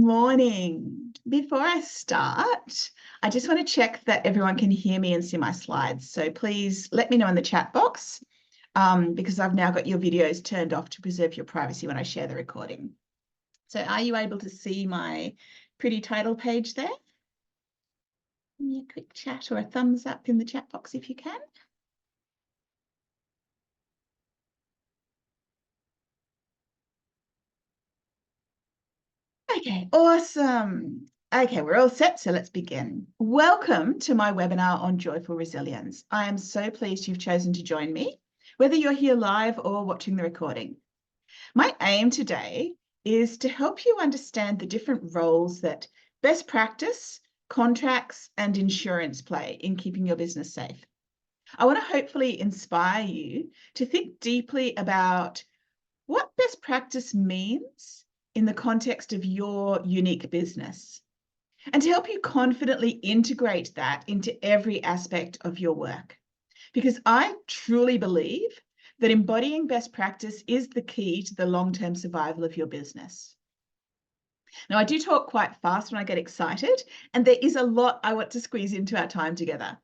morning. Before I start, I just want to check that everyone can hear me and see my slides. So please let me know in the chat box because I've now got your videos turned off to preserve your privacy when I share the recording. So are you able to see my pretty title page there? Give me a quick chat or a thumbs up in the chat box if you can. Okay, awesome. Okay, we're all set, so let's begin. Welcome to my webinar on joyful resilience. I am so pleased you've chosen to join me, whether you're here live or watching the recording. My aim today is to help you understand the different roles that best practice, contracts, and insurance play in keeping your business safe. I want to hopefully inspire you to think deeply about what best practice means in the context of your unique business, and to help you confidently integrate that into every aspect of your work. Because I truly believe that embodying best practice is the key to the long-term survival of your business. Now, I do talk quite fast when I get excited, and there is a lot I want to squeeze into our time together.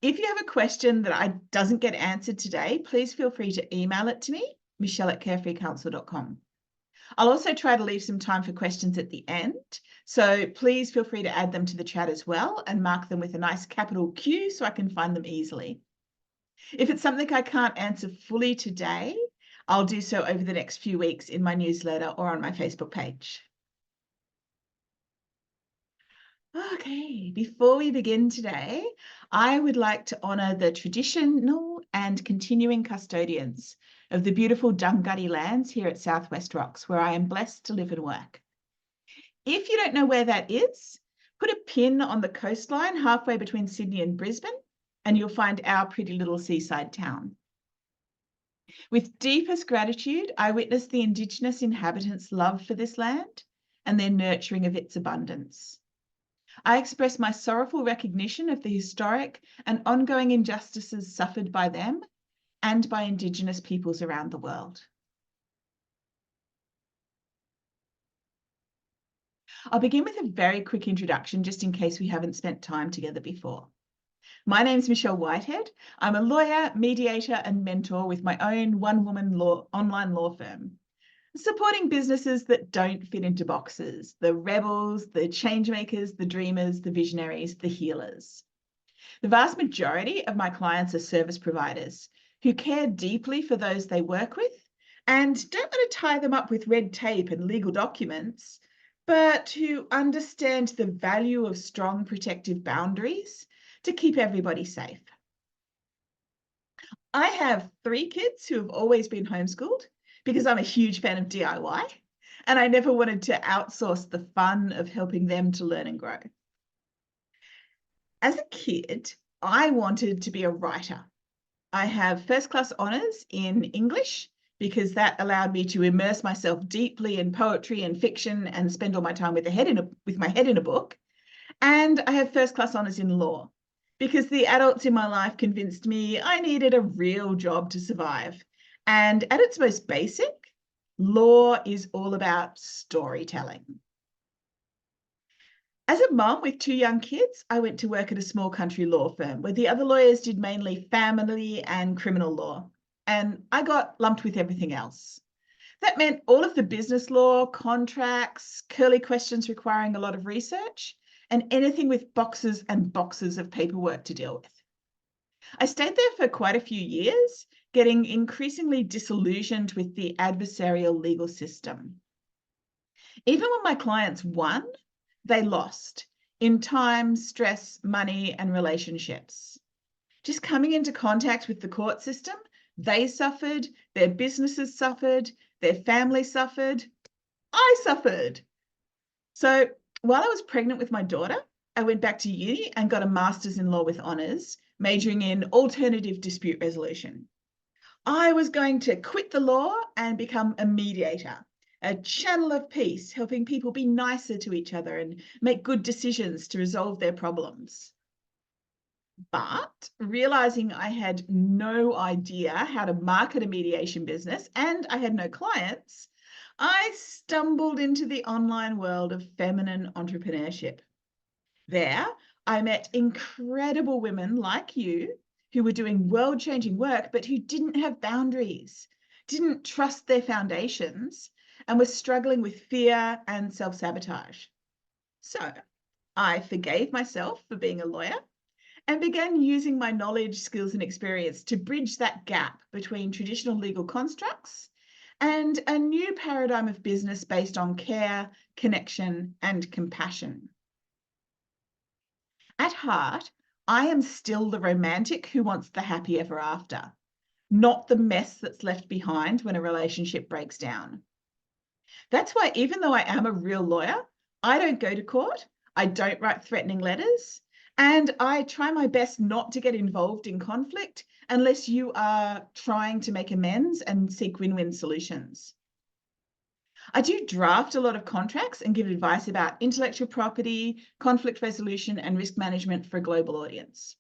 If you have a question that doesn't get answered today, please feel free to email it to me, michelle@carefreecounsel.com. I'll also try to leave some time for questions at the end, so please feel free to add them to the chat as well and mark them with a nice capital Q so I can find them easily. If it's something I can't answer fully today, I'll do so over the next few weeks in my newsletter or on my Facebook page. Okay, before we begin today, I would like to honour the traditional and continuing custodians of the beautiful Dunghutti lands here at Southwest Rocks, where I am blessed to live and work. If you don't know where that is, put a pin on the coastline halfway between Sydney and Brisbane, and you'll find our pretty little seaside town. With deepest gratitude, I witness the Indigenous inhabitants' love for this land and their nurturing of its abundance. I express my sorrowful recognition of the historic and ongoing injustices suffered by them and by Indigenous peoples around the world. I'll begin with a very quick introduction, just in case we haven't spent time together before. My name's Michelle Whitehead. I'm a lawyer, mediator, and mentor with my own one-woman online law firm, supporting businesses that don't fit into boxes: the rebels, the change makers, the dreamers, the visionaries, the healers. The vast majority of my clients are service providers who care deeply for those they work with and don't want to tie them up with red tape and legal documents, but who understand the value of strong protective boundaries to keep everybody safe. I have 3 kids who have always been homeschooled because I'm a huge fan of DIY, and I never wanted to outsource the fun of helping them to learn and grow. As a kid, I wanted to be a writer. I have first-class honours in English because that allowed me to immerse myself deeply in poetry and fiction and spend all my time with my head in a book. And I have first-class honours in law because the adults in my life convinced me I needed a real job to survive. And at its most basic, law is all about storytelling. As a mum with 2 young kids, I went to work at a small country law firm where the other lawyers did mainly family and criminal law, and I got lumped with everything else. That meant all of the business law, contracts, curly questions requiring a lot of research, and anything with boxes and boxes of paperwork to deal with. I stayed there for quite a few years, getting increasingly disillusioned with the adversarial legal system. Even when my clients won, they lost in time, stress, money, and relationships. Just coming into contact with the court system, they suffered, their businesses suffered, their family suffered, I suffered. So while I was pregnant with my daughter, I went back to uni and got a master's in law with honours, majoring in alternative dispute resolution. I was going to quit the law and become a mediator, a channel of peace, helping people be nicer to each other and make good decisions to resolve their problems. But realizing I had no idea how to market a mediation business and I had no clients, I stumbled into the online world of feminine entrepreneurship. There, I met incredible women like you who were doing world-changing work, but who didn't have boundaries, didn't trust their foundations, and were struggling with fear and self-sabotage. So I forgave myself for being a lawyer and began using my knowledge, skills, and experience to bridge that gap between traditional legal constructs and a new paradigm of business based on care, connection, and compassion. At heart, I am still the romantic who wants the happy ever after, not the mess that's left behind when a relationship breaks down. That's why, even though I am a real lawyer, I don't go to court, I don't write threatening letters, and I try my best not to get involved in conflict unless you are trying to make amends and seek win-win solutions. I do draft a lot of contracts and give advice about intellectual property, conflict resolution, and risk management for a global audience.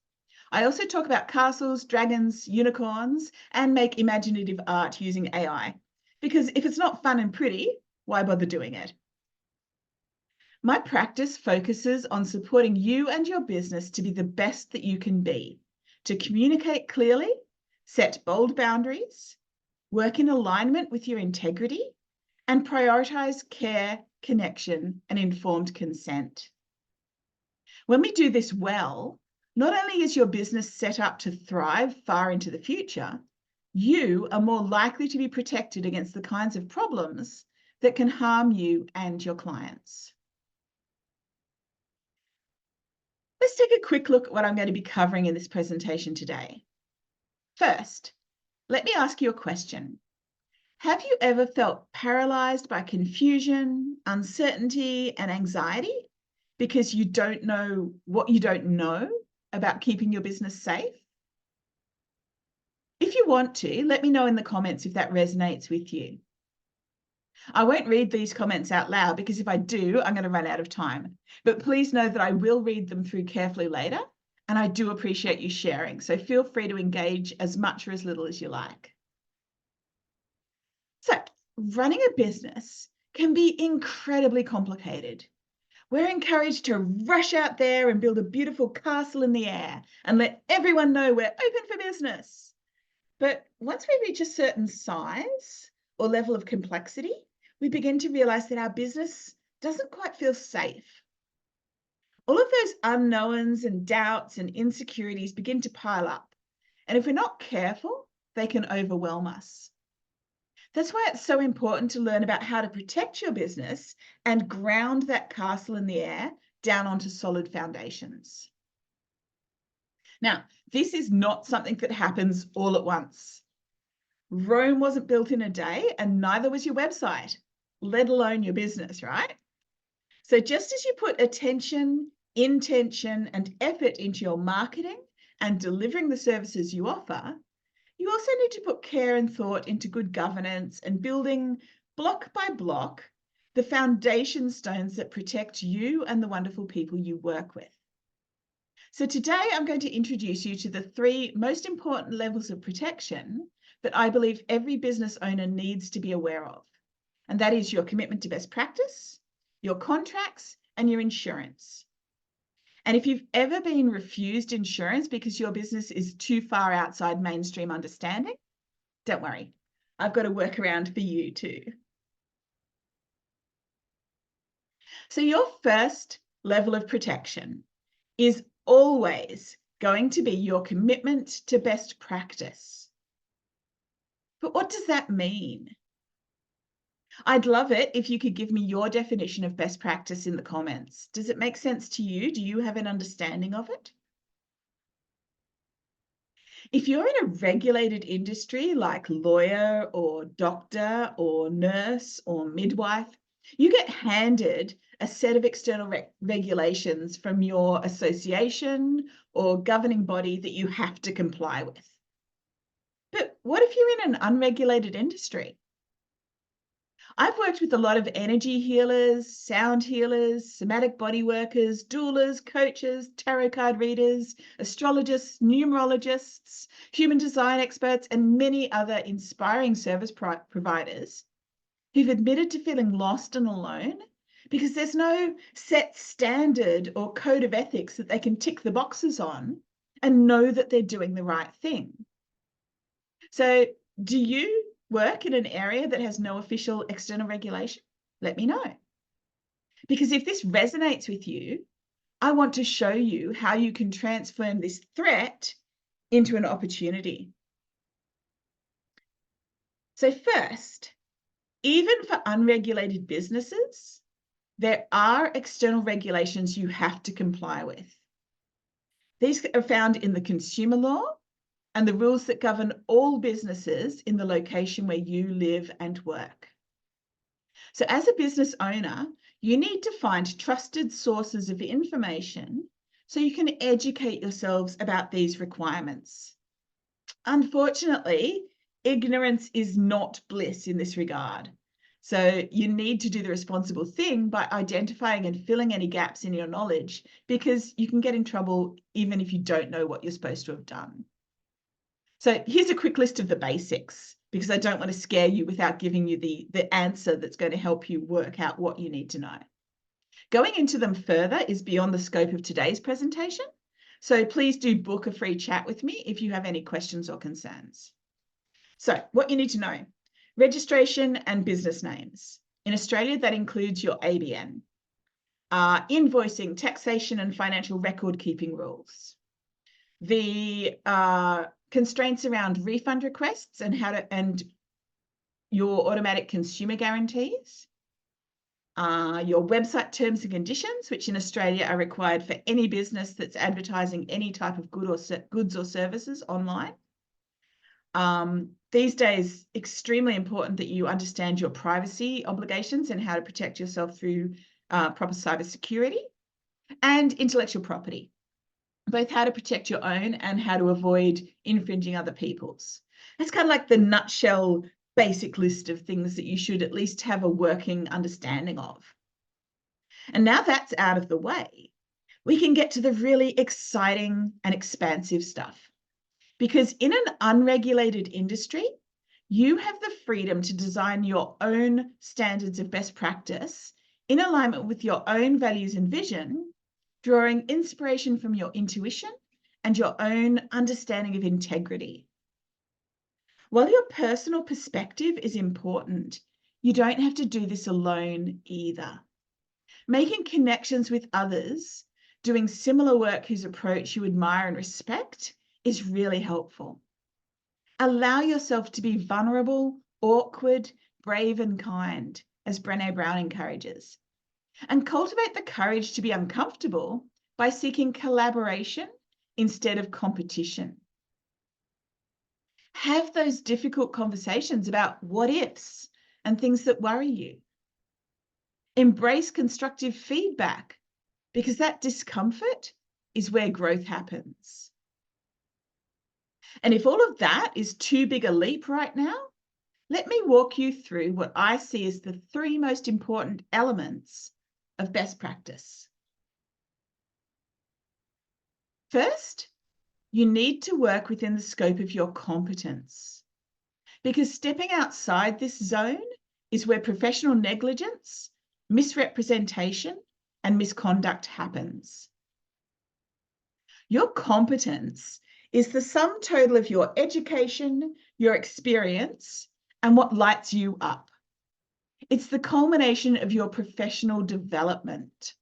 I also talk about castles, dragons, unicorns, and make imaginative art using AI. Because if it's not fun and pretty, why bother doing it? My practice focuses on supporting you and your business to be the best that you can be, to communicate clearly, set bold boundaries, work in alignment with your integrity, and prioritize care, connection, and informed consent. When we do this well, not only is your business set up to thrive far into the future, you are more likely to be protected against the kinds of problems that can harm you and your clients. Let's take a quick look at what I'm going to be covering in this presentation today. First, let me ask you a question. Have you ever felt paralyzed by confusion, uncertainty, and anxiety because you don't know what you don't know about keeping your business safe? If you want to, let me know in the comments if that resonates with you. I won't read these comments out loud because if I do, I'm going to run out of time. But please know that I will read them through carefully later, and I do appreciate you sharing. So feel free to engage as much or as little as you like. So, running a business can be incredibly complicated. We're encouraged to rush out there and build a beautiful castle in the air and let everyone know we're open for business. But once we reach a certain size or level of complexity, we begin to realize that our business doesn't quite feel safe. All of those unknowns and doubts and insecurities begin to pile up. And if we're not careful, they can overwhelm us. That's why it's so important to learn about how to protect your business and ground that castle in the air down onto solid foundations. Now, this is not something that happens all at once. Rome wasn't built in a day, and neither was your website, let alone your business, right? So just as you put attention, intention, and effort into your marketing and delivering the services you offer, you also need to put care and thought into good governance and building block by block the foundation stones that protect you and the wonderful people you work with. So today I'm going to introduce you to the 3 most important levels of protection that I believe every business owner needs to be aware of. And that is your commitment to best practice, your contracts, and your insurance. And if you've ever been refused insurance because your business is too far outside mainstream understanding, don't worry, I've got a workaround for you too. So your first level of protection is always going to be your commitment to best practice. But what does that mean? I'd love it if you could give me your definition of best practice in the comments. Does it make sense to you? Do you have an understanding of it? If you're in a regulated industry like lawyer or doctor or nurse or midwife, you get handed a set of external regulations from your association or governing body that you have to comply with. But what if you're in an unregulated industry? I've worked with a lot of energy healers, sound healers, somatic body workers, doulas, coaches, tarot card readers, astrologists, numerologists, human design experts, and many other inspiring service providers who've admitted to feeling lost and alone because there's no set standard or code of ethics that they can tick the boxes on and know that they're doing the right thing. So, do you work in an area that has no official external regulation? Let me know. Because if this resonates with you, I want to show you how you can transform this threat into an opportunity. So first, even for unregulated businesses, there are external regulations you have to comply with. These are found in the consumer law and the rules that govern all businesses in the location where you live and work. So as a business owner, you need to find trusted sources of information so you can educate yourselves about these requirements. Unfortunately, ignorance is not bliss in this regard. So you need to do the responsible thing by identifying and filling any gaps in your knowledge, because you can get in trouble even if you don't know what you're supposed to have done. So here's a quick list of the basics, because I don't want to scare you without giving you the answer that's going to help you work out what you need to know. Going into them further is beyond the scope of today's presentation. So please do book a free chat with me if you have any questions or concerns. So what you need to know: registration and business names. In Australia, that includes your ABN, invoicing, taxation, and financial record keeping rules. The constraints around refund requests and your automatic consumer guarantees. Your website terms and conditions, which in Australia are required for any business that's advertising any type of goods or services online. These days, extremely important that you understand your privacy obligations and how to protect yourself through proper cybersecurity, and intellectual property, both how to protect your own and how to avoid infringing other people's. That's kind of like the nutshell basic list of things that you should at least have a working understanding of. And now that's out of the way, we can get to the really exciting and expansive stuff. Because in an unregulated industry, you have the freedom to design your own standards of best practice in alignment with your own values and vision, drawing inspiration from your intuition and your own understanding of integrity. While your personal perspective is important, you don't have to do this alone either. Making connections with others doing similar work whose approach you admire and respect is really helpful. Allow yourself to be vulnerable, awkward, brave, and kind, as Brené Brown encourages. And cultivate the courage to be uncomfortable by seeking collaboration instead of competition. Have those difficult conversations about what ifs and things that worry you. Embrace constructive feedback, because that discomfort is where growth happens. And if all of that is too big a leap right now, let me walk you through what I see as the 3 most important elements of best practice. First, you need to work within the scope of your competence, because stepping outside this zone is where professional negligence, misrepresentation, and misconduct happens. Your competence is the sum total of your education, your experience, and what lights you up. It's the culmination of your professional development.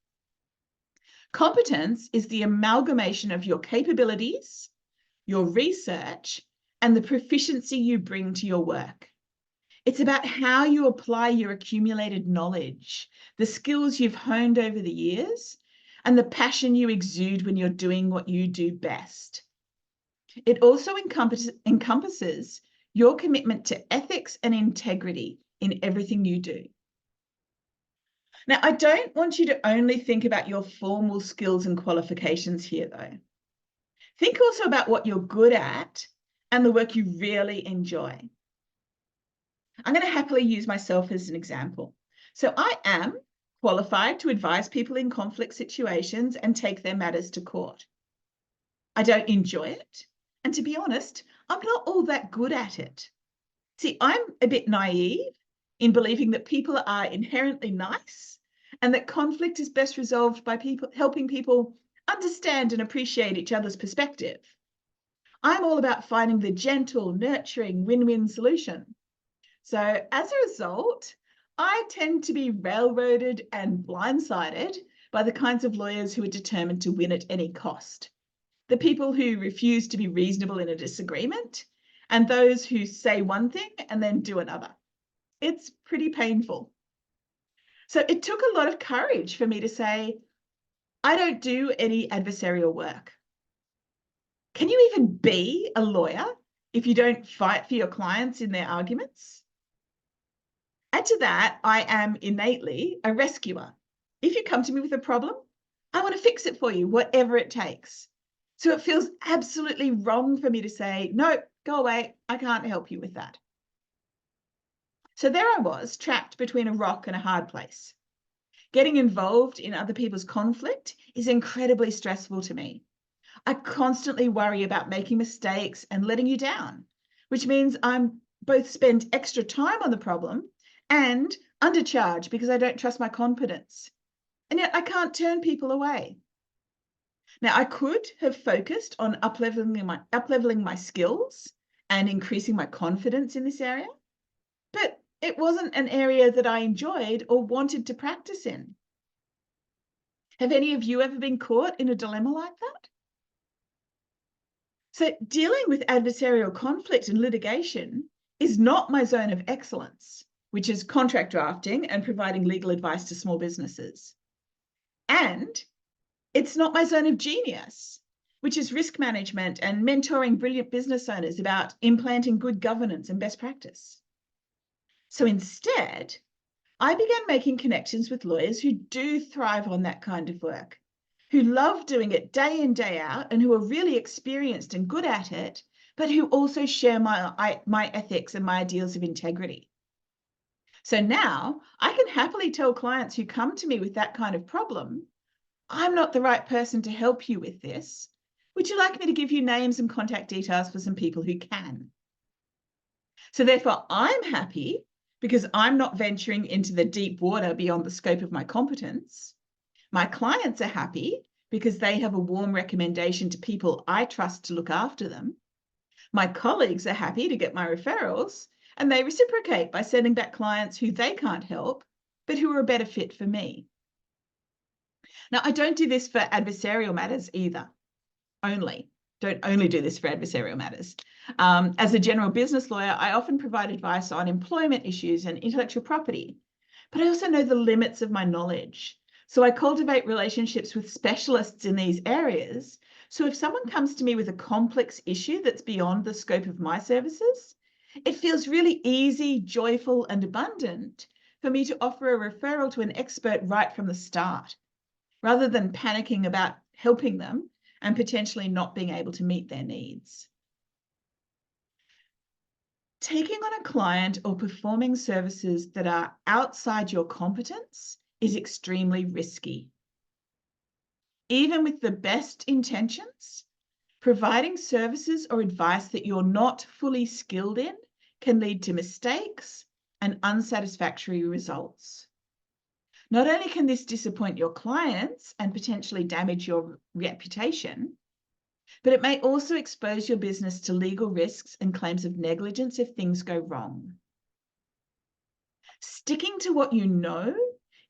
Competence is the amalgamation of your capabilities, your research, and the proficiency you bring to your work. It's about how you apply your accumulated knowledge, the skills you've honed over the years, and the passion you exude when you're doing what you do best. It also encompasses your commitment to ethics and integrity in everything you do. Now, I don't want you to only think about your formal skills and qualifications here, though. Think also about what you're good at and the work you really enjoy. I'm going to happily use myself as an example. So I am qualified to advise people in conflict situations and take their matters to court. I don't enjoy it. And to be honest, I'm not all that good at it. See, I'm a bit naive in believing that people are inherently nice and that conflict is best resolved by helping people understand and appreciate each other's perspective. I'm all about finding the gentle, nurturing, win-win solution. So as a result, I tend to be railroaded and blindsided by the kinds of lawyers who are determined to win at any cost. The people who refuse to be reasonable in a disagreement, and those who say one thing and then do another. It's pretty painful. So it took a lot of courage for me to say, I don't do any adversarial work. Can you even be a lawyer if you don't fight for your clients in their arguments? Add to that, I am innately a rescuer. If you come to me with a problem, I want to fix it for you, whatever it takes. So it feels absolutely wrong for me to say, no, go away, I can't help you with that. So there I was, trapped between a rock and a hard place. Getting involved in other people's conflict is incredibly stressful to me. I constantly worry about making mistakes and letting you down, which means I'm both spend extra time on the problem and undercharge because I don't trust my competence. And yet I can't turn people away. Now, I could have focused on up-leveling my skills and increasing my confidence in this area, but it wasn't an area that I enjoyed or wanted to practice in. Have any of you ever been caught in a dilemma like that? So dealing with adversarial conflict and litigation is not my zone of excellence, which is contract drafting and providing legal advice to small businesses. And it's not my zone of genius, which is risk management and mentoring brilliant business owners about implanting good governance and best practice. So instead, I began making connections with lawyers who do thrive on that kind of work, who love doing it day in, day out, and who are really experienced and good at it, but who also share my ethics and my ideals of integrity. So now I can happily tell clients who come to me with that kind of problem, I'm not the right person to help you with this. Would you like me to give you names and contact details for some people who can? So therefore, I'm happy because I'm not venturing into the deep water beyond the scope of my competence. My clients are happy because they have a warm recommendation to people I trust to look after them. My colleagues are happy to get my referrals, and they reciprocate by sending back clients who they can't help, but who are a better fit for me. Now, I don't do this for adversarial matters either. Don't only do this for adversarial matters. As a general business lawyer, I often provide advice on employment issues and intellectual property, but I also know the limits of my knowledge. So I cultivate relationships with specialists in these areas. So if someone comes to me with a complex issue that's beyond the scope of my services, it feels really easy, joyful, and abundant for me to offer a referral to an expert right from the start, rather than panicking about helping them and potentially not being able to meet their needs. Taking on a client or performing services that are outside your competence is extremely risky. Even with the best intentions, providing services or advice that you're not fully skilled in can lead to mistakes and unsatisfactory results. Not only can this disappoint your clients and potentially damage your reputation, but it may also expose your business to legal risks and claims of negligence if things go wrong. Sticking to what you know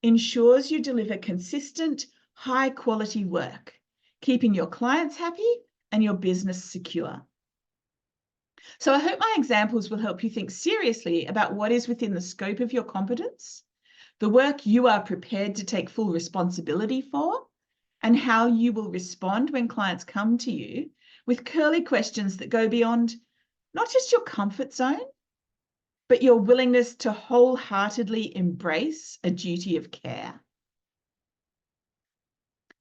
ensures you deliver consistent, high-quality work, keeping your clients happy and your business secure. So I hope my examples will help you think seriously about what is within the scope of your competence, the work you are prepared to take full responsibility for, and how you will respond when clients come to you with curly questions that go beyond not just your comfort zone, but your willingness to wholeheartedly embrace a duty of care.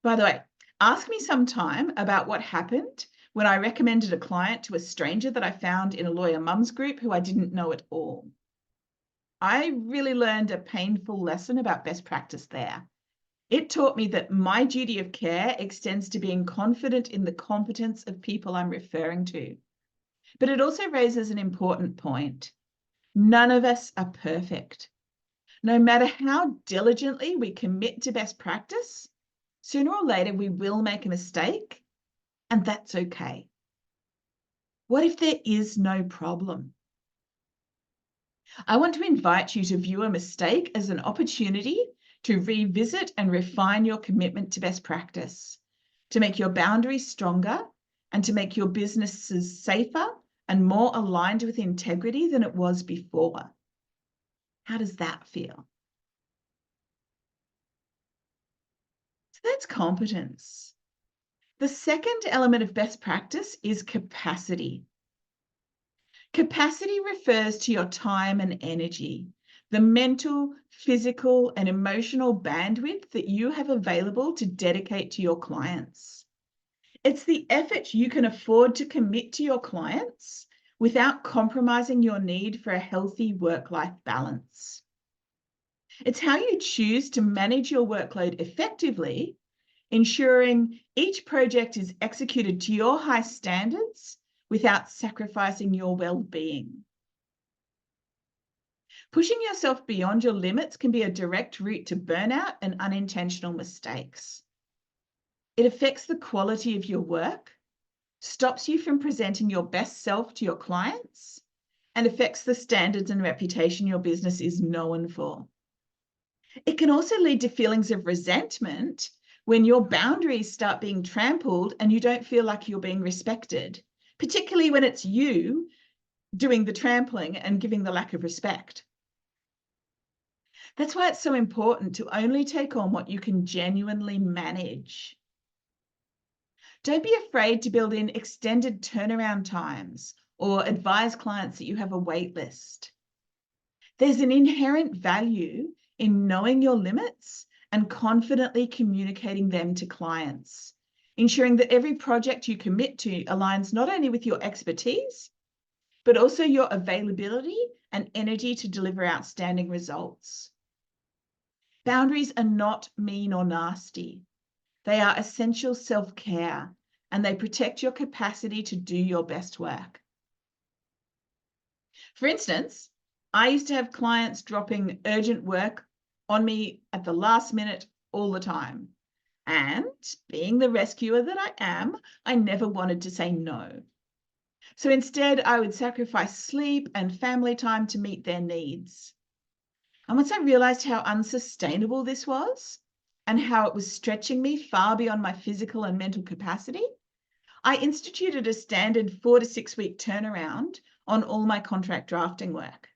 By the way, ask me sometime about what happened when I recommended a client to a stranger that I found in a lawyer mums group who I didn't know at all. I really learned a painful lesson about best practice there. It taught me that my duty of care extends to being confident in the competence of people I'm referring to. But it also raises an important point. None of us are perfect. No matter how diligently we commit to best practice, sooner or later we will make a mistake, and that's okay. What if there is no problem? I want to invite you to view a mistake as an opportunity to revisit and refine your commitment to best practice, to make your boundaries stronger, and to make your businesses safer and more aligned with integrity than it was before. How does that feel? So that's competence. The second element of best practice is capacity. Capacity refers to your time and energy, the mental, physical, and emotional bandwidth that you have available to dedicate to your clients. It's the effort you can afford to commit to your clients without compromising your need for a healthy work-life balance. It's how you choose to manage your workload effectively, ensuring each project is executed to your high standards without sacrificing your well-being. Pushing yourself beyond your limits can be a direct route to burnout and unintentional mistakes. It affects the quality of your work, stops you from presenting your best self to your clients, and affects the standards and reputation your business is known for. It can also lead to feelings of resentment when your boundaries start being trampled and you don't feel like you're being respected, particularly when it's you doing the trampling and giving the lack of respect. That's why it's so important to only take on what you can genuinely manage. Don't be afraid to build in extended turnaround times or advise clients that you have a wait list. There's an inherent value in knowing your limits and confidently communicating them to clients, ensuring that every project you commit to aligns not only with your expertise, but also your availability and energy to deliver outstanding results. Boundaries are not mean or nasty. They are essential self-care, and they protect your capacity to do your best work. For instance, I used to have clients dropping urgent work on me at the last minute all the time. And being the rescuer that I am, I never wanted to say no. So instead, I would sacrifice sleep and family time to meet their needs. And once I realized how unsustainable this was and how it was stretching me far beyond my physical and mental capacity, I instituted a standard 4 to 6 week turnaround on all my contract drafting work.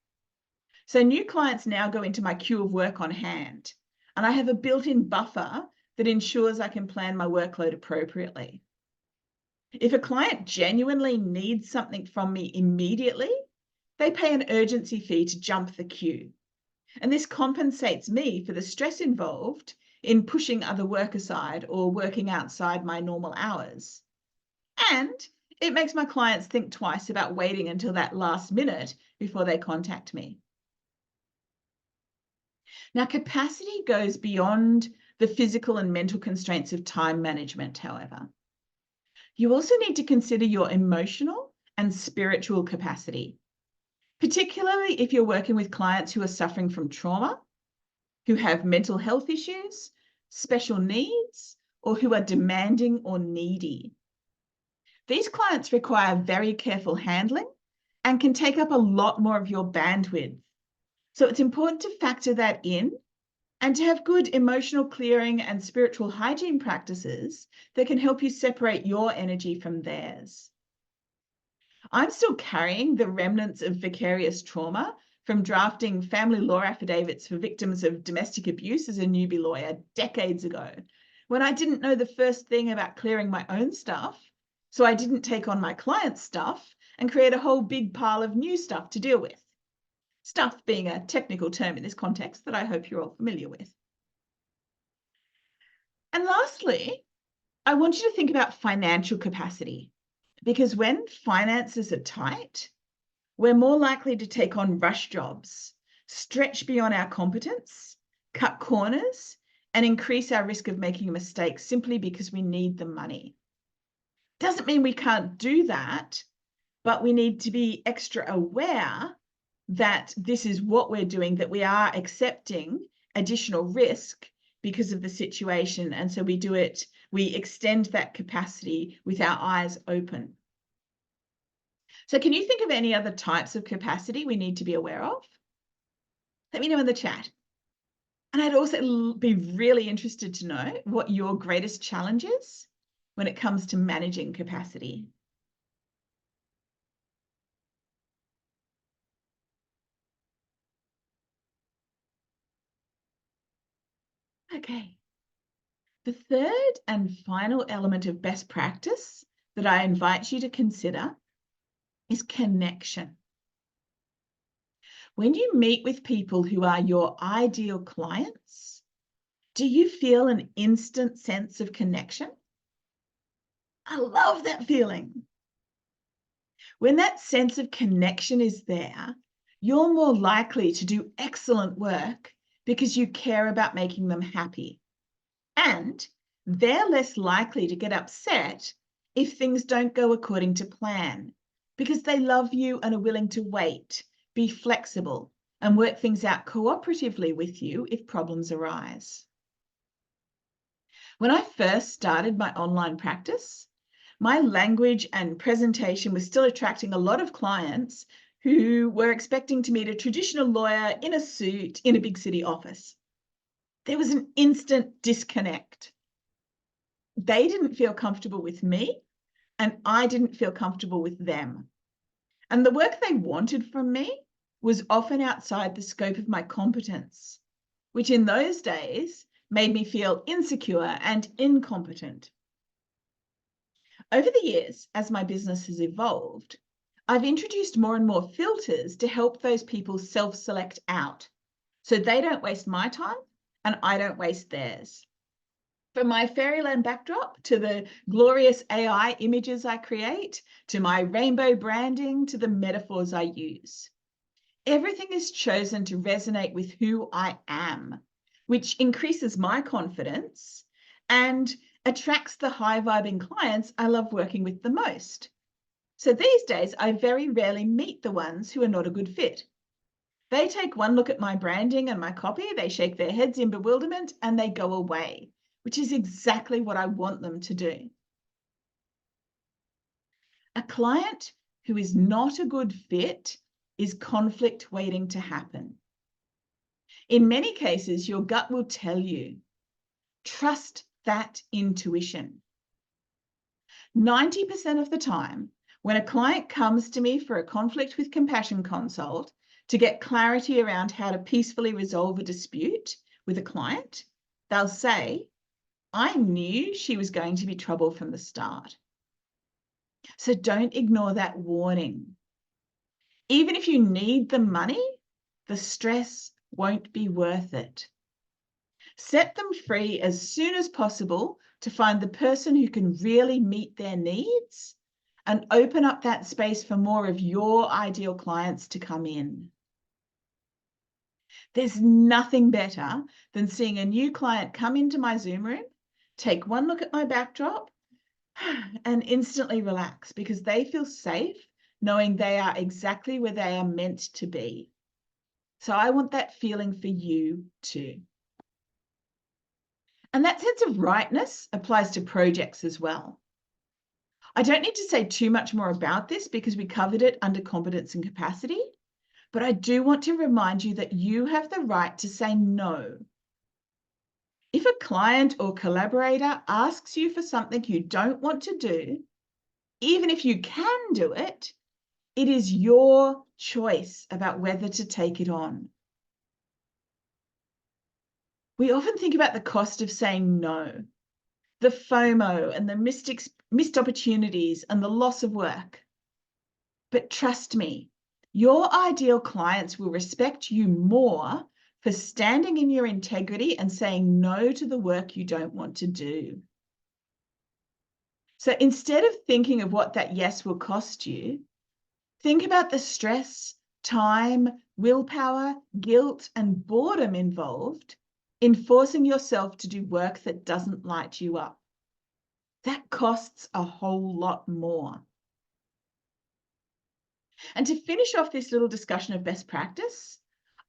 So new clients now go into my queue of work on hand, and I have a built-in buffer that ensures I can plan my workload appropriately. If a client genuinely needs something from me immediately, they pay an urgency fee to jump the queue. And this compensates me for the stress involved in pushing other work aside or working outside my normal hours. And it makes my clients think twice about waiting until that last minute before they contact me. Now, capacity goes beyond the physical and mental constraints of time management, however. You also need to consider your emotional and spiritual capacity, particularly if you're working with clients who are suffering from trauma, who have mental health issues, special needs, or who are demanding or needy. These clients require very careful handling and can take up a lot more of your bandwidth. So it's important to factor that in and to have good emotional clearing and spiritual hygiene practices that can help you separate your energy from theirs. I'm still carrying the remnants of vicarious trauma from drafting family law affidavits for victims of domestic abuse as a newbie lawyer decades ago, when I didn't know the first thing about clearing my own stuff, so I didn't take on my client's stuff and create a whole big pile of new stuff to deal with. Stuff being a technical term in this context that I hope you're all familiar with. And lastly, I want you to think about financial capacity, because when finances are tight, we're more likely to take on rush jobs, stretch beyond our competence, cut corners, and increase our risk of making a mistake simply because we need the money. Doesn't mean we can't do that, but we need to be extra aware that this is what we're doing, that we are accepting additional risk because of the situation. And so we do it, we extend that capacity with our eyes open. So can you think of any other types of capacity we need to be aware of? Let me know in the chat. And I'd also be really interested to know what your greatest challenge is when it comes to managing capacity. Okay. The third and final element of best practice that I invite you to consider is connection. When you meet with people who are your ideal clients, do you feel an instant sense of connection? I love that feeling. When that sense of connection is there, you're more likely to do excellent work because you care about making them happy. And they're less likely to get upset if things don't go according to plan because they love you and are willing to wait, be flexible, and work things out cooperatively with you if problems arise. When I first started my online practice, my language and presentation was still attracting a lot of clients who were expecting to meet a traditional lawyer in a suit in a big city office. There was an instant disconnect. They didn't feel comfortable with me, and I didn't feel comfortable with them. And the work they wanted from me was often outside the scope of my competence, which in those days made me feel insecure and incompetent. Over the years, as my business has evolved, I've introduced more and more filters to help those people self-select out so they don't waste my time and I don't waste theirs. From my fairyland backdrop to the glorious AI images I create, to my rainbow branding, to the metaphors I use. Everything is chosen to resonate with who I am, which increases my confidence and attracts the high-vibing clients I love working with the most. So these days, I very rarely meet the ones who are not a good fit. They take one look at my branding and my copy, they shake their heads in bewilderment, and they go away, which is exactly what I want them to do. A client who is not a good fit is conflict waiting to happen. In many cases, your gut will tell you, trust that intuition. 90% of the time, when a client comes to me for a conflict with compassion consult to get clarity around how to peacefully resolve a dispute with a client, they'll say, I knew she was going to be trouble from the start. So don't ignore that warning. Even if you need the money, the stress won't be worth it. Set them free as soon as possible to find the person who can really meet their needs and open up that space for more of your ideal clients to come in. There's nothing better than seeing a new client come into my Zoom room, take one look at my backdrop, and instantly relax because they feel safe knowing they are exactly where they are meant to be. So I want that feeling for you too. And that sense of rightness applies to projects as well. I don't need to say too much more about this because we covered it under competence and capacity, but I do want to remind you that you have the right to say no. If a client or collaborator asks you for something you don't want to do, even if you can do it, it is your choice about whether to take it on. We often think about the cost of saying no, the FOMO and the missed opportunities and the loss of work. But trust me, your ideal clients will respect you more for standing in your integrity and saying no to the work you don't want to do. So instead of thinking of what that yes will cost you, think about the stress, time, willpower, guilt, and boredom involved in forcing yourself to do work that doesn't light you up. That costs a whole lot more. And to finish off this little discussion of best practice,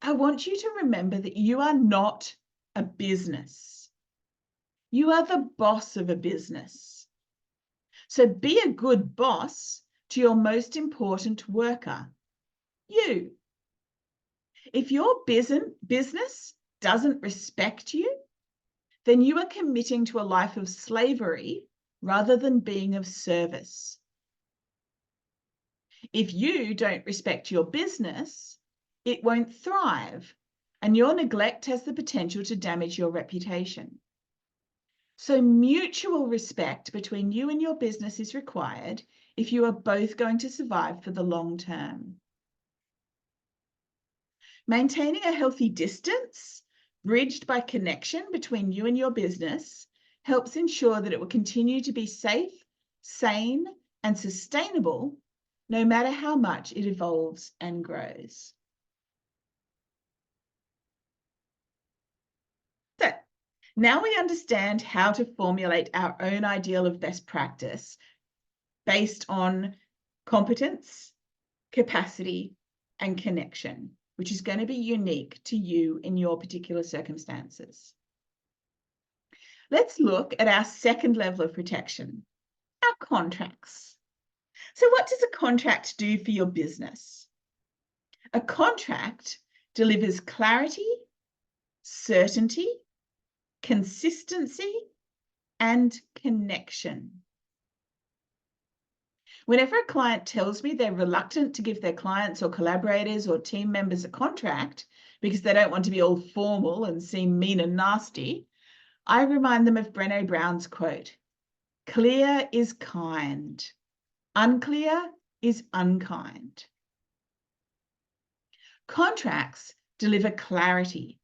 I want you to remember that you are not a business. You are the boss of a business. So be a good boss to your most important worker, you. If your business doesn't respect you, then you are committing to a life of slavery rather than being of service. If you don't respect your business, it won't thrive, and your neglect has the potential to damage your reputation. So mutual respect between you and your business is required if you are both going to survive for the long term. Maintaining a healthy distance, bridged by connection between you and your business, helps ensure that it will continue to be safe, sane, and sustainable, no matter how much it evolves and grows. So, now we understand how to formulate our own ideal of best practice based on competence, capacity, and connection, which is going to be unique to you in your particular circumstances. Let's look at our second level of protection, our contracts. So what does a contract do for your business? A contract delivers clarity, certainty, consistency, and connection. Whenever a client tells me they're reluctant to give their clients or collaborators or team members a contract because they don't want to be all formal and seem mean and nasty, I remind them of Brené Brown's quote, "Clear is kind, unclear is unkind." Contracts deliver clarity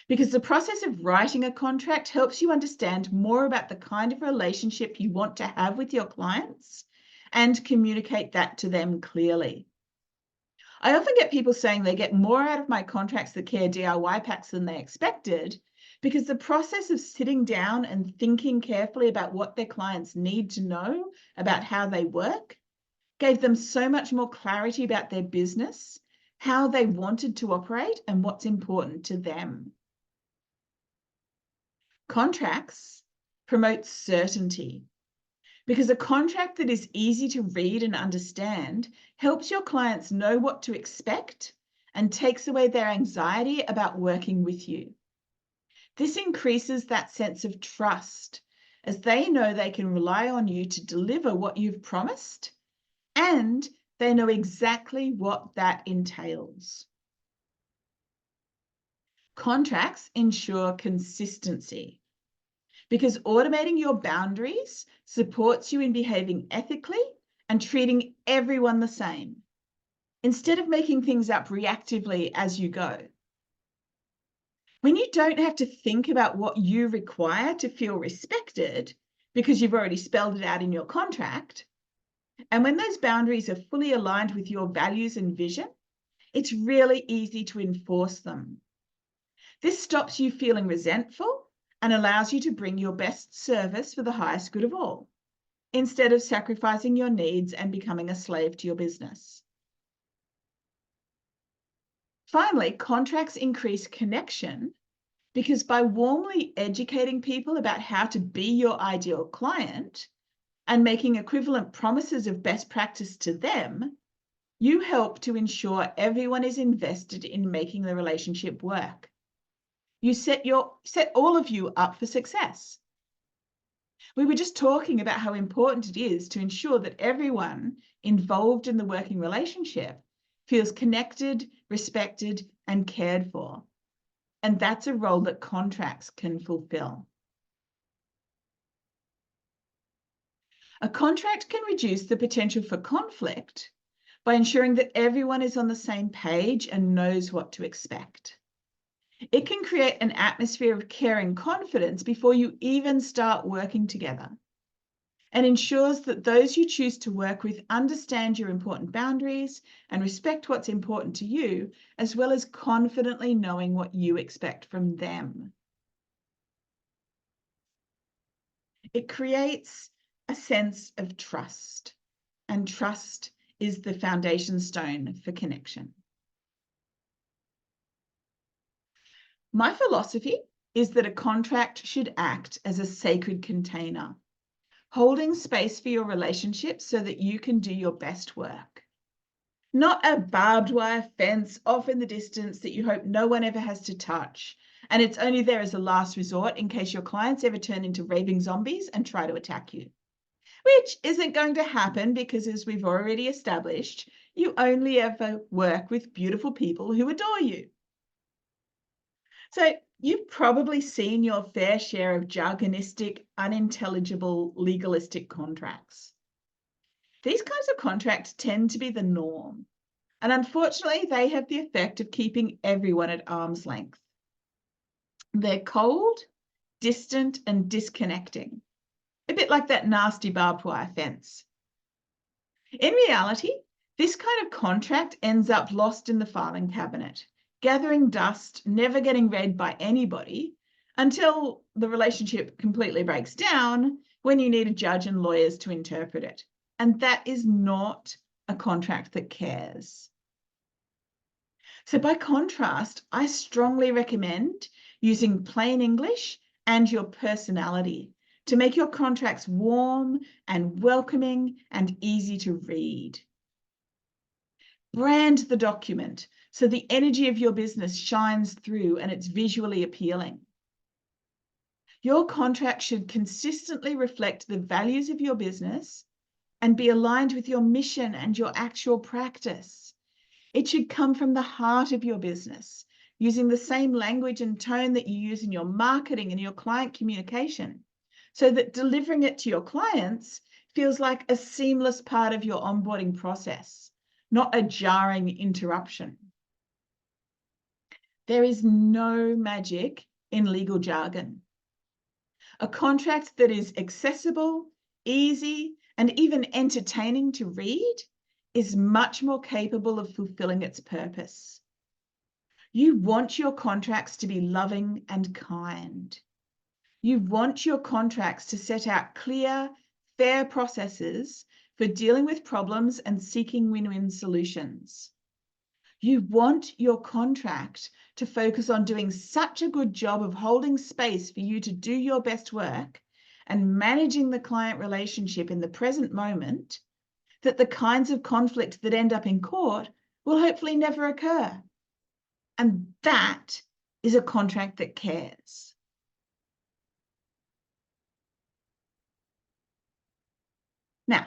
because the process of writing a contract helps you understand more about the kind of relationship you want to have with your clients and communicate that to them clearly. I often get people saying they get more out of my contracts, the Care DIY packs, than they expected, because the process of sitting down and thinking carefully about what their clients need to know about how they work gave them so much more clarity about their business, how they wanted to operate, and what's important to them. Contracts promote certainty because a contract that is easy to read and understand helps your clients know what to expect and takes away their anxiety about working with you. This increases that sense of trust as they know they can rely on you to deliver what you've promised, and they know exactly what that entails. Contracts ensure consistency because automating your boundaries supports you in behaving ethically and treating everyone the same, instead of making things up reactively as you go. When you don't have to think about what you require to feel respected because you've already spelled it out in your contract, and when those boundaries are fully aligned with your values and vision, it's really easy to enforce them. This stops you feeling resentful and allows you to bring your best service for the highest good of all, instead of sacrificing your needs and becoming a slave to your business. Finally, contracts increase connection because by warmly educating people about how to be your ideal client and making equivalent promises of best practice to them, you help to ensure everyone is invested in making the relationship work. You set all of you up for success. We were just talking about how important it is to ensure that everyone involved in the working relationship feels connected, respected, and cared for. And that's a role that contracts can fulfill. A contract can reduce the potential for conflict by ensuring that everyone is on the same page and knows what to expect. It can create an atmosphere of care and confidence before you even start working together, and ensures that those you choose to work with understand your important boundaries and respect what's important to you, as well as confidently knowing what you expect from them. It creates a sense of trust, and trust is the foundation stone for connection. My philosophy is that a contract should act as a sacred container, holding space for your relationship so that you can do your best work. Not a barbed wire fence off in the distance that you hope no one ever has to touch, and it's only there as a last resort in case your clients ever turn into raving zombies and try to attack you. Which isn't going to happen because, as we've already established, you only ever work with beautiful people who adore you. So you've probably seen your fair share of jargonistic, unintelligible, legalistic contracts. These kinds of contracts tend to be the norm, and unfortunately, they have the effect of keeping everyone at arm's length. They're cold, distant, and disconnecting, a bit like that nasty barbed wire fence. In reality, this kind of contract ends up lost in the filing cabinet, gathering dust, never getting read by anybody, until the relationship completely breaks down when you need a judge and lawyers to interpret it. And that is not a contract that cares. So by contrast, I strongly recommend using plain English and your personality to make your contracts warm and welcoming and easy to read. Brand the document so the energy of your business shines through and it's visually appealing. Your contract should consistently reflect the values of your business and be aligned with your mission and your actual practice. It should come from the heart of your business, using the same language and tone that you use in your marketing and your client communication, so that delivering it to your clients feels like a seamless part of your onboarding process, not a jarring interruption. There is no magic in legal jargon. A contract that is accessible, easy, and even entertaining to read is much more capable of fulfilling its purpose. You want your contracts to be loving and kind. You want your contracts to set out clear, fair processes for dealing with problems and seeking win-win solutions. You want your contract to focus on doing such a good job of holding space for you to do your best work and managing the client relationship in the present moment that the kinds of conflict that end up in court will hopefully never occur. And that is a contract that cares. Now,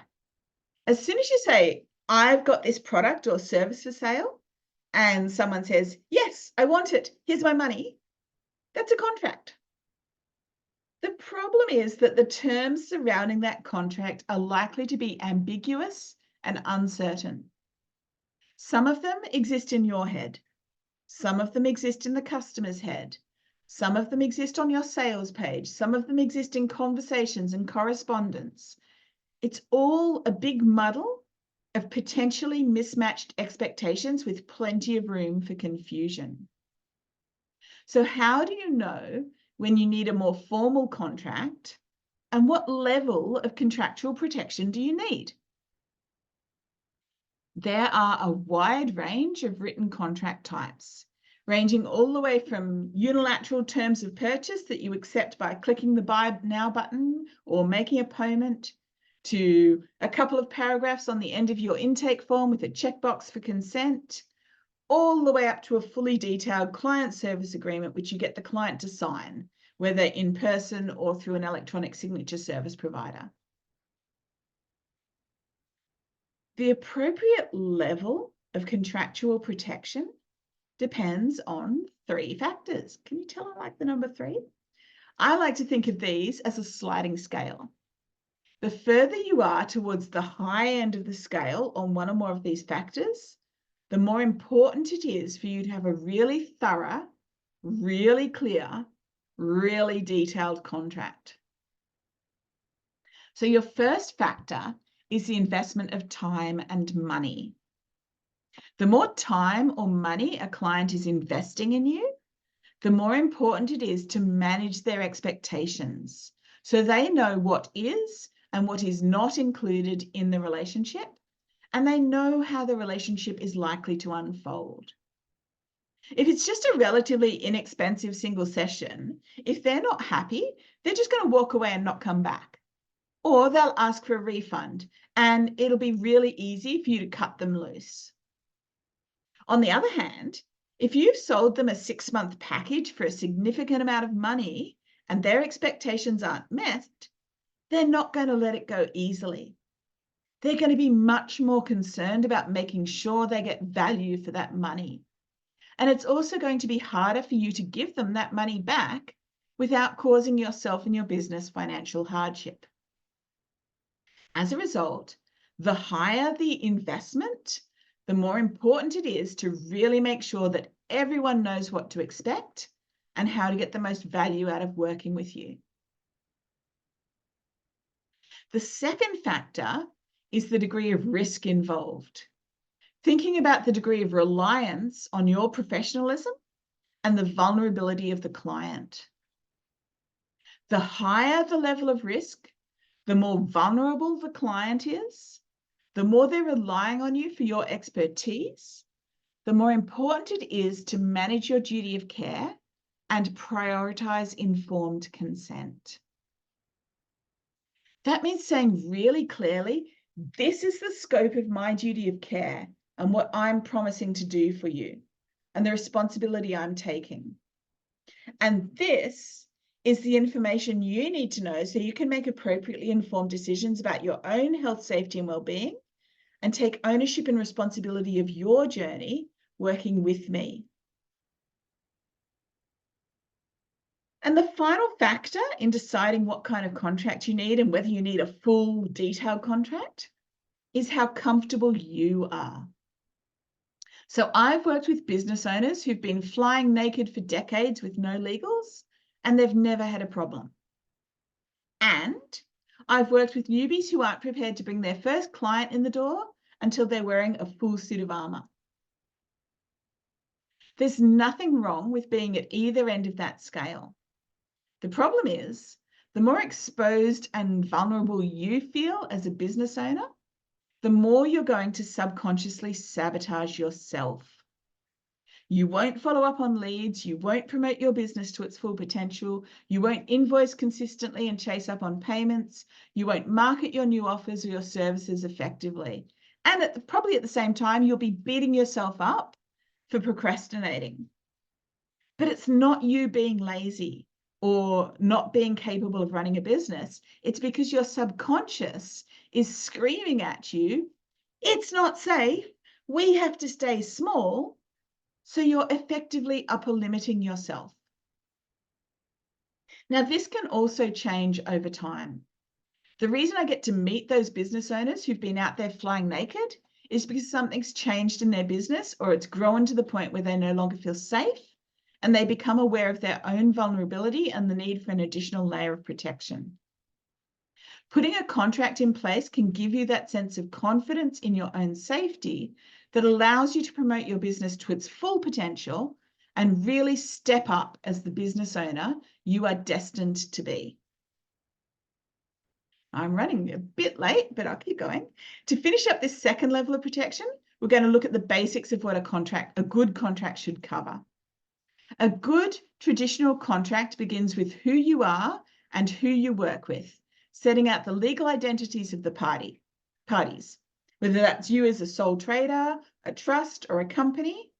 as soon as you say, I've got this product or service for sale, and someone says, yes, I want it, here's my money, that's a contract. The problem is that the terms surrounding that contract are likely to be ambiguous and uncertain. Some of them exist in your head. Some of them exist in the customer's head. Some of them exist on your sales page. Some of them exist in conversations and correspondence. It's all a big muddle of potentially mismatched expectations with plenty of room for confusion. So how do you know when you need a more formal contract, and what level of contractual protection do you need? There are a wide range of written contract types, ranging all the way from unilateral terms of purchase that you accept by clicking the Buy Now button or making a payment, to a couple of paragraphs on the end of your intake form with a checkbox for consent, all the way up to a fully detailed client service agreement, which you get the client to sign, whether in person or through an electronic signature service provider. The appropriate level of contractual protection depends on 3 factors. Can you tell I like the number 3? I like to think of these as a sliding scale. The further you are towards the high end of the scale on one or more of these factors, the more important it is for you to have a really thorough, really clear, really detailed contract. So your first factor is the investment of time and money. The more time or money a client is investing in you, the more important it is to manage their expectations so they know what is and what is not included in the relationship, and they know how the relationship is likely to unfold. If it's just a relatively inexpensive single session, if they're not happy, they're just going to walk away and not come back. Or they'll ask for a refund, and it'll be really easy for you to cut them loose. On the other hand, if you've sold them a 6-month package for a significant amount of money and their expectations aren't met, they're not going to let it go easily. They're going to be much more concerned about making sure they get value for that money. And it's also going to be harder for you to give them that money back without causing yourself and your business financial hardship. As a result, the higher the investment, the more important it is to really make sure that everyone knows what to expect and how to get the most value out of working with you. The second factor is the degree of risk involved. Thinking about the degree of reliance on your professionalism and the vulnerability of the client. The higher the level of risk, the more vulnerable the client is, the more they're relying on you for your expertise, the more important it is to manage your duty of care and prioritize informed consent. That means saying really clearly, this is the scope of my duty of care and what I'm promising to do for you and the responsibility I'm taking. And this is the information you need to know so you can make appropriately informed decisions about your own health, safety, and well-being and take ownership and responsibility of your journey working with me. And the final factor in deciding what kind of contract you need and whether you need a full detailed contract is how comfortable you are. So I've worked with business owners who've been flying naked for decades with no legals, and they've never had a problem. And I've worked with newbies who aren't prepared to bring their first client in the door until they're wearing a full suit of armor. There's nothing wrong with being at either end of that scale. The problem is, the more exposed and vulnerable you feel as a business owner, the more you're going to subconsciously sabotage yourself. You won't follow up on leads, you won't promote your business to its full potential, you won't invoice consistently and chase up on payments, you won't market your new offers or your services effectively. And probably at the same time, you'll be beating yourself up for procrastinating. But it's not you being lazy or not being capable of running a business. It's because your subconscious is screaming at you, it's not safe, we have to stay small, so you're effectively upper limiting yourself. Now, this can also change over time. The reason I get to meet those business owners who've been out there flying naked is because something's changed in their business or it's grown to the point where they no longer feel safe and they become aware of their own vulnerability and the need for an additional layer of protection. Putting a contract in place can give you that sense of confidence in your own safety that allows you to promote your business to its full potential and really step up as the business owner you are destined to be. I'm running a bit late, but I'll keep going. To finish up this second level of protection, we're going to look at the basics of what a good contract should cover. A good traditional contract begins with who you are and who you work with, setting out the legal identities of the parties, whether that's you as a sole trader, a trust, or a company.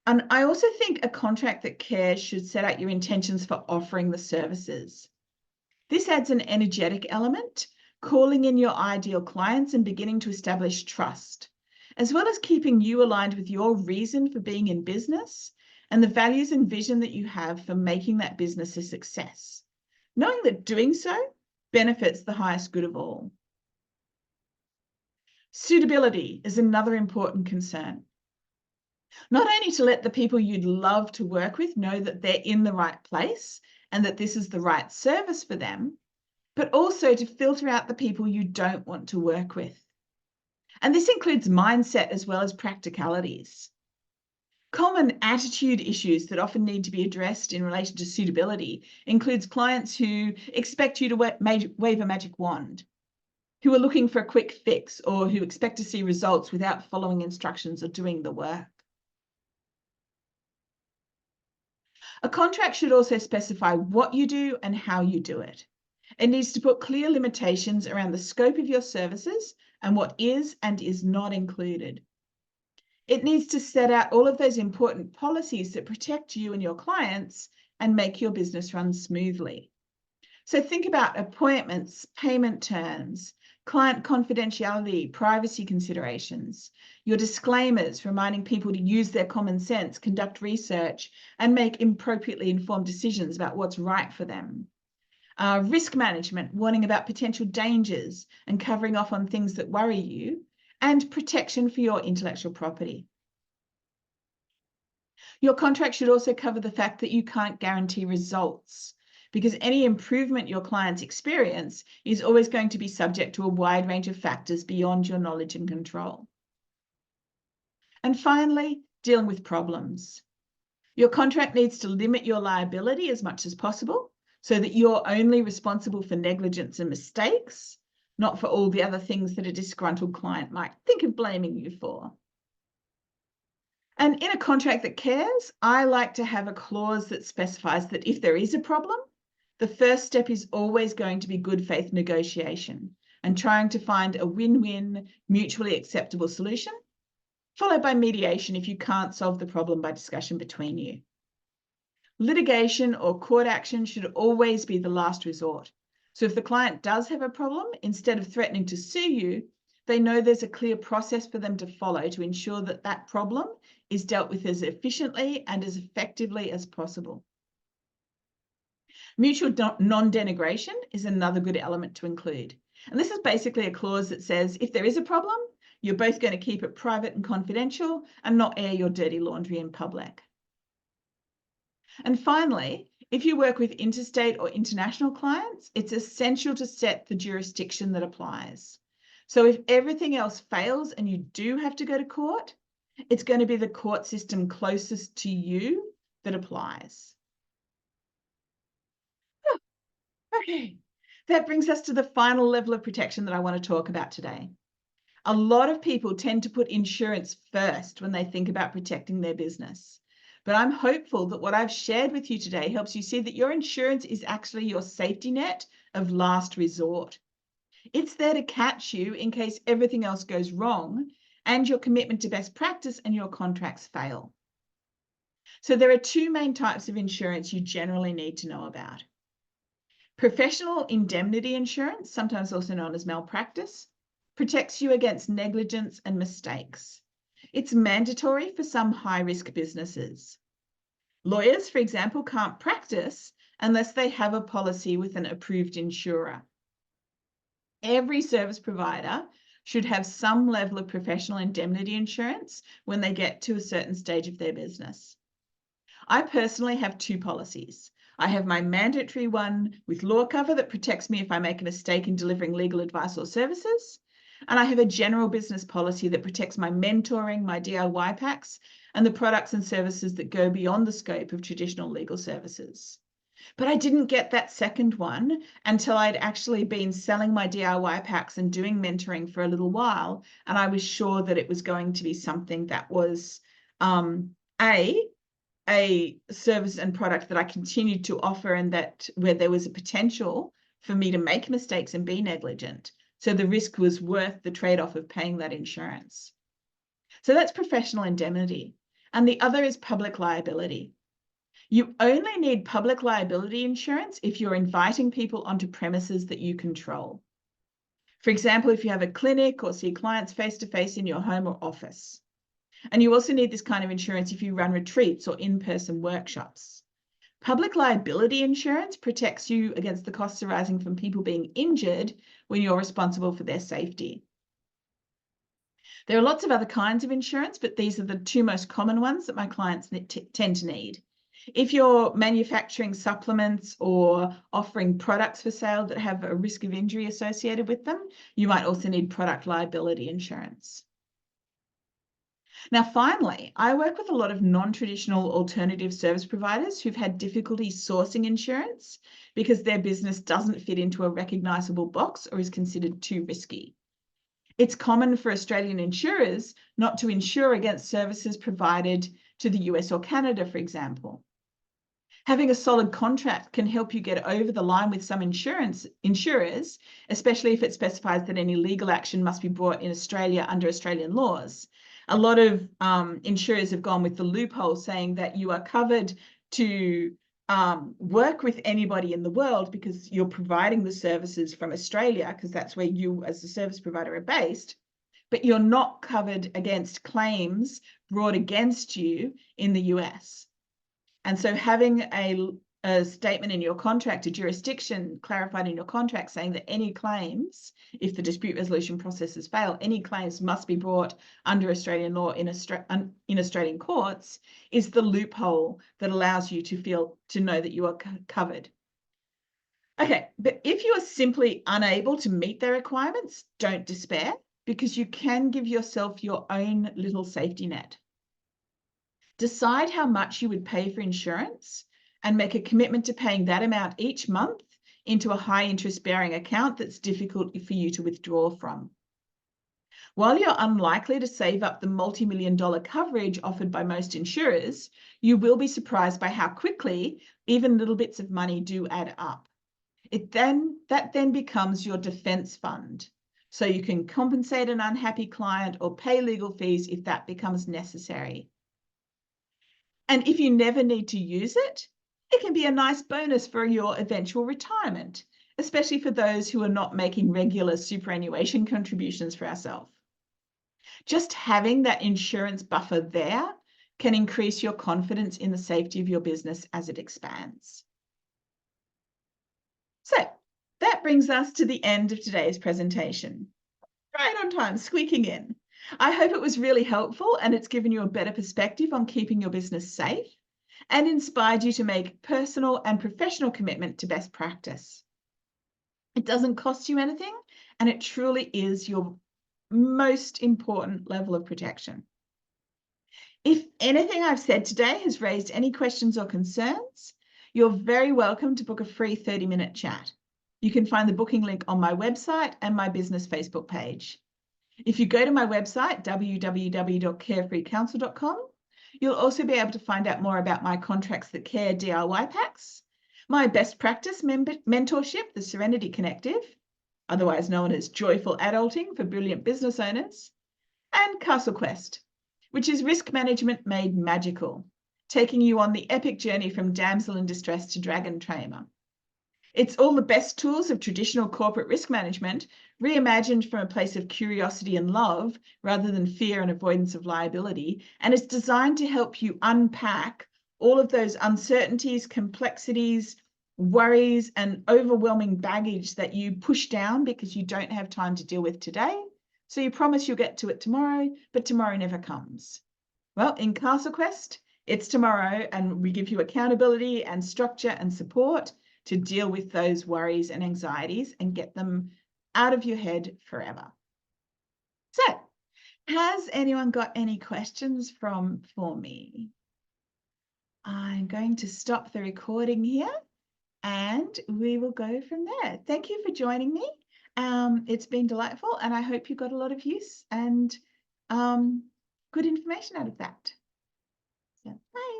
And I also think a contract that cares should set out your intentions for offering the services. This adds an energetic element, calling in your ideal clients and beginning to establish trust, as well as keeping you aligned with your reason for being in business and the values and vision that you have for making that business a success, knowing that doing so benefits the highest good of all. Suitability is another important concern. Not only to let the people you'd love to work with know that they're in the right place and that this is the right service for them, but also to filter out the people you don't want to work with. And this includes mindset as well as practicalities. Common attitude issues that often need to be addressed in relation to suitability includes clients who expect you to wave a magic wand. who are looking for a quick fix or who expect to see results without following instructions or doing the work. A contract should also specify what you do and how you do it. It needs to put clear limitations around the scope of your services and what is and is not included. It needs to set out all of those important policies that protect you and your clients and make your business run smoothly. So think about appointments, payment terms, client confidentiality, privacy considerations, your disclaimers reminding people to use their common sense, conduct research, and make appropriately informed decisions about what's right for them. Risk management, warning about potential dangers and covering off on things that worry you, and protection for your intellectual property. Your contract should also cover the fact that you can't guarantee results, because any improvement your clients experience is always going to be subject to a wide range of factors beyond your knowledge and control. And finally, dealing with problems. Your contract needs to limit your liability as much as possible so that you're only responsible for negligence and mistakes, not for all the other things that a disgruntled client might think of blaming you for. And in a contract that cares, I like to have a clause that specifies that if there is a problem, the first step is always going to be good faith negotiation and trying to find a win-win, mutually acceptable solution, followed by mediation if you can't solve the problem by discussion between you. Litigation or court action should always be the last resort. So if the client does have a problem, instead of threatening to sue you, they know there's a clear process for them to follow to ensure that that problem is dealt with as efficiently and as effectively as possible. Mutual non-denigration is another good element to include. And this is basically a clause that says if there is a problem, you're both going to keep it private and confidential and not air your dirty laundry in public. And finally, if you work with interstate or international clients, it's essential to set the jurisdiction that applies. So if everything else fails and you do have to go to court, it's going to be the court system closest to you that applies. Okay, that brings us to the final level of protection that I want to talk about today. A lot of people tend to put insurance first when they think about protecting their business. But I'm hopeful that what I've shared with you today helps you see that your insurance is actually your safety net of last resort. It's there to catch you in case everything else goes wrong and your commitment to best practice and your contracts fail. So there are two main types of insurance you generally need to know about. Professional indemnity insurance, sometimes also known as malpractice, protects you against negligence and mistakes. It's mandatory for some high-risk businesses. Lawyers, for example, can't practice unless they have a policy with an approved insurer. Every service provider should have some level of professional indemnity insurance when they get to a certain stage of their business. I personally have two policies. I have my mandatory one with law cover that protects me if I make a mistake in delivering legal advice or services. And I have a general business policy that protects my mentoring, my DIY packs, and the products and services that go beyond the scope of traditional legal services. But I didn't get that second one until I'd actually been selling my DIY packs and doing mentoring for a little while. And I was sure that it was going to be something that was a service and product that I continued to offer and that where there was a potential for me to make mistakes and be negligent. So the risk was worth the trade-off of paying that insurance. So that's professional indemnity. And the other is public liability. You only need public liability insurance if you're inviting people onto premises that you control. For example, if you have a clinic or see clients face-to-face in your home or office. And you also need this kind of insurance if you run retreats or in-person workshops. Public liability insurance protects you against the costs arising from people being injured when you're responsible for their safety. There are lots of other kinds of insurance, but these are the two most common ones that my clients tend to need. If you're manufacturing supplements or offering products for sale that have a risk of injury associated with them, you might also need product liability insurance. Now, finally, I work with a lot of non-traditional alternative service providers who've had difficulty sourcing insurance because their business doesn't fit into a recognizable box or is considered too risky. It's common for Australian insurers not to insure against services provided to the US or Canada, for example. Having a solid contract can help you get over the line with some insurers, especially if it specifies that any legal action must be brought in Australia under Australian laws. A lot of insurers have gone with the loophole saying that you are covered to work with anybody in the world because you're providing the services from Australia, because that's where you as the service provider are based, but you're not covered against claims brought against you in the US. And so having a statement in your contract, a jurisdiction clarified in your contract saying that any claims, if the dispute resolution processes fail, any claims must be brought under Australian law in Australian courts, is the loophole that allows you to know that you are covered. Okay, but if you are simply unable to meet their requirements, don't despair, because you can give yourself your own little safety net. Decide how much you would pay for insurance and make a commitment to paying that amount each month into a high interest bearing account that's difficult for you to withdraw from. While you're unlikely to save up the multi-million-dollar coverage offered by most insurers, you will be surprised by how quickly even little bits of money do add up. That then becomes your defense fund. So you can compensate an unhappy client or pay legal fees if that becomes necessary. And if you never need to use it, it can be a nice bonus for your eventual retirement, especially for those who are not making regular superannuation contributions for ourselves. Just having that insurance buffer there can increase your confidence in the safety of your business as it expands. So that brings us to the end of today's presentation. Right on time, squeaking in. I hope it was really helpful and it's given you a better perspective on keeping your business safe and inspired you to make personal and professional commitment to best practice. It doesn't cost you anything, and it truly is your most important level of protection. If anything I've said today has raised any questions or concerns, you're very welcome to book a free 30-minute chat. You can find the booking link on my website and my business Facebook page. If you go to my website, www.carefreecounsel.com, you'll also be able to find out more about my Contracts That Care DIY packs, my best practice mentorship, the Serenity Connective, otherwise known as Joyful Adulting for Brilliant Business Owners, and Castle Quest, which is risk management made magical, taking you on the epic journey from damsel in distress to dragon tamer. It's all the best tools of traditional corporate risk management, reimagined from a place of curiosity and love rather than fear and avoidance of liability. And it's designed to help you unpack all of those uncertainties, complexities, worries, and overwhelming baggage that you push down because you don't have time to deal with today. So you promise you'll get to it tomorrow, but tomorrow never comes. Well, in Castle Quest, it's tomorrow, and we give you accountability and structure and support to deal with those worries and anxieties and get them out of your head forever. So, has anyone got any questions for me? I'm going to stop the recording here and we will go from there. Thank you for joining me. It's been delightful and I hope you got a lot of use and good information out of that. So, bye.